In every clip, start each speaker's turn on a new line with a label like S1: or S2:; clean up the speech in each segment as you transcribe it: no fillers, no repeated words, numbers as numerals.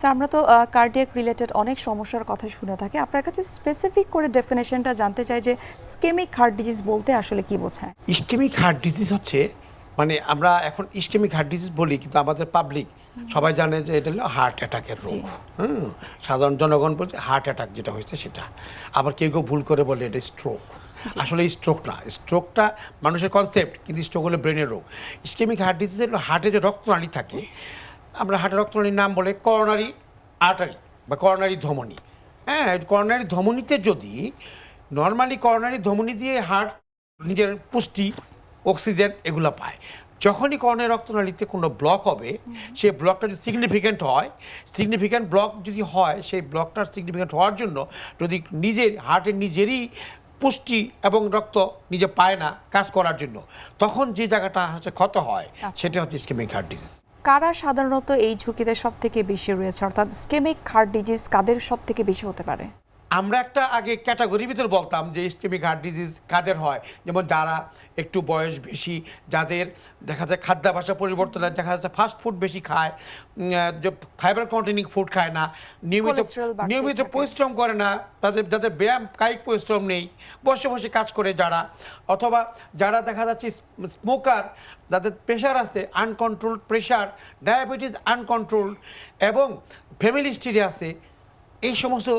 S1: Sir, আমরা তো cardiac related অনেক সমস্যার কথা শুনে থাকি। আপনার কাছে স্পেসিফিক করে ডেফিনেশনটা জানতে চাই যে স্কেমিক হার্ট ডিজিজ বলতে আসলে কি বোঝায়?
S2: ইসকেমিক হার্ট ডিজিজ হচ্ছে মানে আমরা এখন ইসকেমিক হার্ট ডিজিজ বলি, কিন্তু আমাদের পাবলিক সবাই জানে যে এটা হলো হার্ট অ্যাটাকের রোগ। সাধারণ জনগণ বলছে হার্ট অ্যাটাক যেটা হয়েছে সেটা। আবার কেউ কেউ ভুল করে বলে এটা স্ট্রোক। আসলে স্ট্রোক না, স্ট্রোকটা মানুষের কনসেপ্ট, কিন্তু স্ট্রোক হলো ব্রেনের রোগ। ইসকেমিক হার্ট ডিজিজ হলো হার্টে যে রক্তনালী থাকে, আমরা হার্টের রক্তনালীর নাম বলে করোনারি আর্টারি বা করোনারি ধমনী। হ্যাঁ, করোনারি ধমনীতে যদি নর্মালি করোনারি ধমনী দিয়ে হার্ট নিজের পুষ্টি, অক্সিজেন এগুলো পায়। যখনই করোনারি রক্তনালীতে কোনো ব্লক হবে, সেই ব্লকটা যদি সিগনিফিক্যান্ট হয়, সিগনিফিক্যান্ট ব্লক যদি হয়, সেই ব্লকটার সিগনিফিক্যান্ট হওয়ার জন্য যদি নিজের হার্টের নিজেরই পুষ্টি এবং রক্ত নিজে পায় না কাজ করার জন্য, তখন যে জায়গাটা হচ্ছে ক্ষত হয় সেটা হচ্ছে ইসকেমিক হার্ট ডিজিজ।
S1: কারা সাধারণত এই ঝুঁকিতে সব থেকে বেশি রয়েছে, অর্থাৎ স্কেমিক হার্ট ডিজিজ কাদের সব থেকে বেশি হতে পারে?
S2: আমরা একটা আগে ক্যাটাগরির ভিতরে বলতাম যে ইসকেমিক হার্ট ডিজিজ কাদের হয়, যেমন যারা একটু বয়স বেশি, যাদের দেখা যায় খাদ্যাভ্যাসের পরিবর্তন, দেখা যাচ্ছে ফাস্ট ফুড বেশি খায়, যে ফাইবার কন্টেনিং ফুড খায় না,
S1: Cholesterol বাড়তে
S2: নিয়মিত
S1: থাকে।
S2: পরিশ্রম করে না, যাদের ব্যায়াম কায়িক পরিশ্রম নেই, বসে বসে কাজ করে যারা, অথবা যারা দেখা যাচ্ছে স্মোকার, যাদের প্রেশার আছে আনকন্ট্রোলড প্রেশার, ডায়াবেটিস আনকন্ট্রোলড, এবং ফ্যামিলি হিস্ট্রি আছে, এই সমস্ত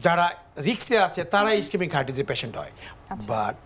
S2: যারা রিক্সে আছে তারা ইসকেমিক হার্ট ডিজিজ পেশেন্ট হয়। বাট